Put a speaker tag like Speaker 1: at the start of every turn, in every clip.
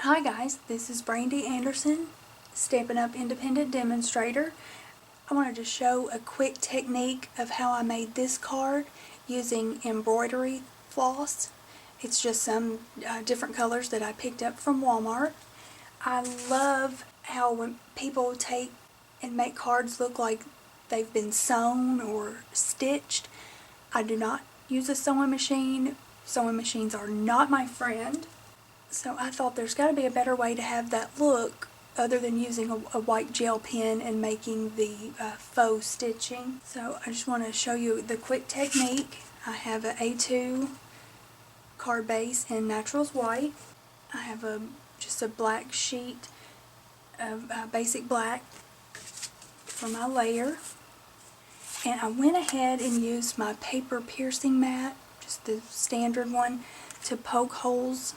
Speaker 1: Hi guys, this is Brandy Anderson, Stampin' Up Independent Demonstrator. I wanted to show a quick technique of how I made this card using embroidery floss. It's just some different colors that I picked up from Walmart. I love how when people take and make cards look like they've been sewn or stitched. I do not use a sewing machine. Sewing machines are not my friend. So I thought there's got to be a better way to have that look other than using a white gel pen and making the faux stitching. So I just want to show you the quick technique. I have an A2 card base in Naturals White. I have just a black sheet of basic black for my layer. And I went ahead and used my paper piercing mat, just the standard one, to poke holes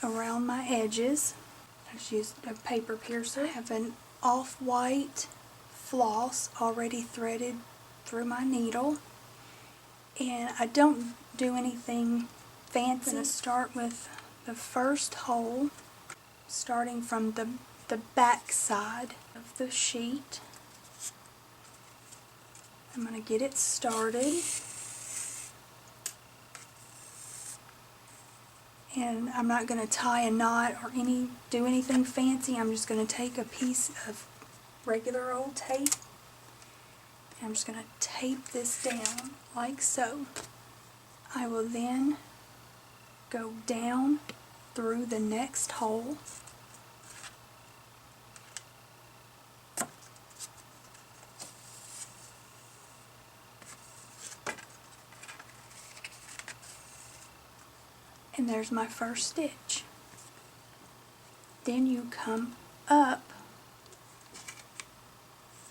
Speaker 1: around my edges. I just used a paper piercer. I have an off-white floss already threaded through my needle, and I don't do anything fancy. I'm going to start with the first hole, starting from the back side of the sheet. I'm going to get it started. And I'm not going to tie a knot or do anything fancy. I'm just going to take a piece of regular old tape. And I'm just going to tape this down like so. I will then go down through the next hole. And there's my first stitch. Then you come up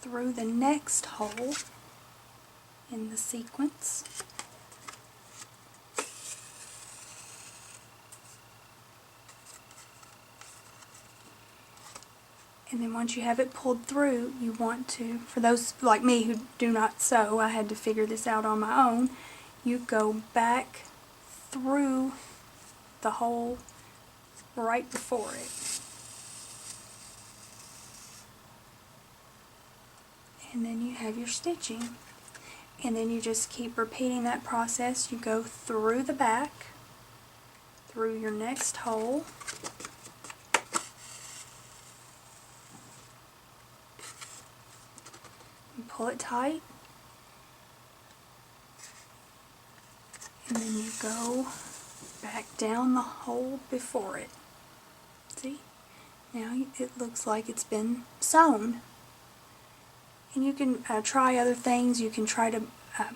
Speaker 1: through the next hole in the sequence. And then once you have it pulled through, you want to, for those like me who do not sew, I had to figure this out on my own, you go back through the hole right before it. And then you have your stitching. And then you just keep repeating that process. You go through the back, through your next hole, and pull it tight. And then you go back down the hole before it. See? Now it looks like it's been sewn. And you can try other things. You can try to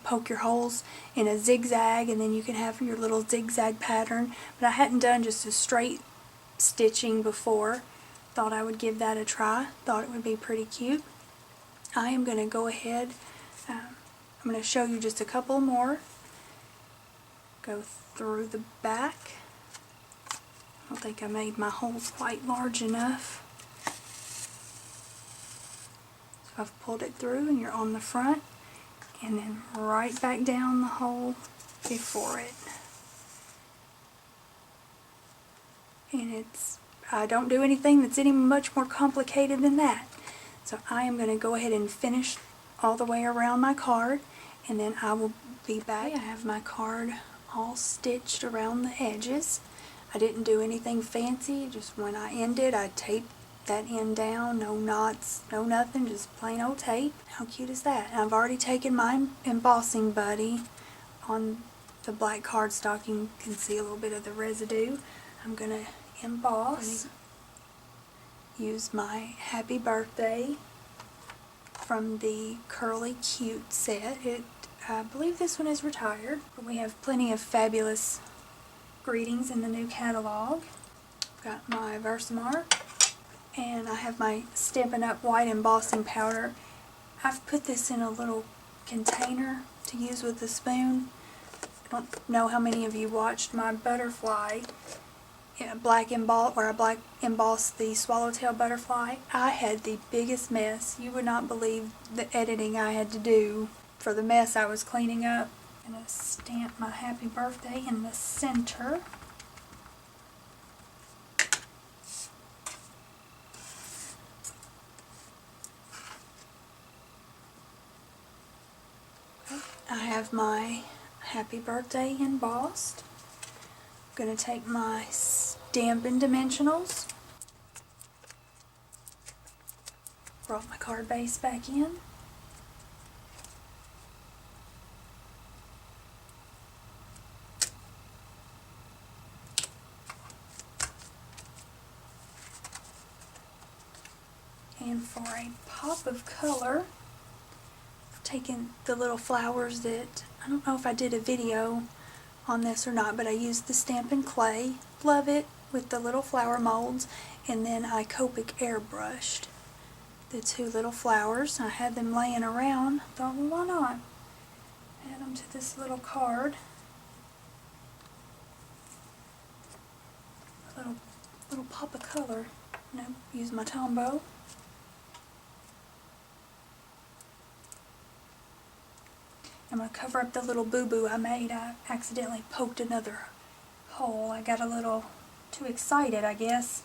Speaker 1: poke your holes in a zigzag, and then you can have your little zigzag pattern. But I hadn't done just a straight stitching before. Thought I would give that a try. Thought it would be pretty cute. I am going to go ahead, I'm going to show you just a couple more. Go through the back. I don't think I made my holes quite large enough. So I've pulled it through, and you're on the front, and then right back down the hole before it. And I don't do anything that's any much more complicated than that. So I am going to go ahead and finish all the way around my card, and then I will be back. I have my card all stitched around the edges. I didn't do anything fancy. Just when I ended, I taped that end down. No knots, no nothing, just plain old tape. How cute is that? And I've already taken my embossing buddy on the black cardstock. You can see a little bit of the residue. I'm going to emboss. Use my Happy Birthday from the Curly Cute set. I believe this one is retired, but we have plenty of fabulous greetings in the new catalog. Got my Versamark, and I have my Stampin' Up white embossing powder. I've put this in a little container to use with a spoon. I don't know how many of you watched my butterfly black embossed the swallowtail butterfly. I had the biggest mess. You would not believe the editing I had to do for the mess I was cleaning up. I'm going to stamp my Happy Birthday in the center. have my happy birthday embossed. I'm going to take my Stampin' Dimensionals, brought my card base back in, and for a pop of color, I've taken the little flowers that, I don't know if I did a video on this or not, but I used the Stampin' Clay, love it, with the little flower molds, and then I Copic airbrushed the two little flowers. I had them laying around, thought, well, why not add them to this little card. A little pop of color. Use my Tombow. I'm going to cover up the little boo-boo I made. I accidentally poked another hole. I got a little too excited, I guess.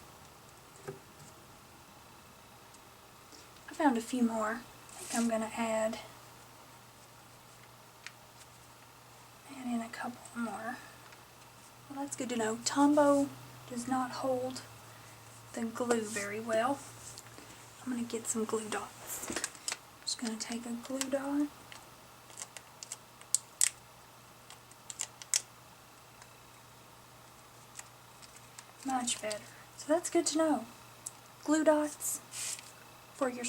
Speaker 1: I found a few more. I think I'm going to add in a couple more. Well, that's good to know. Tombow does not hold the glue very well. I'm going to get some glue dots. I'm just going to take a glue dot. Much better. So that's good to know. Glue dots for your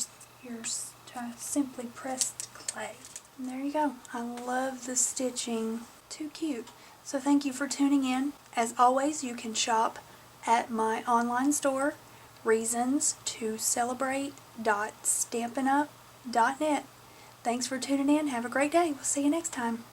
Speaker 1: simply pressed clay. And there you go. I love the stitching. Too cute. So thank you for tuning in. As always, you can shop at my online store, reasonstocelebrate.stampinup.net. Thanks for tuning in. Have a great day. We'll see you next time.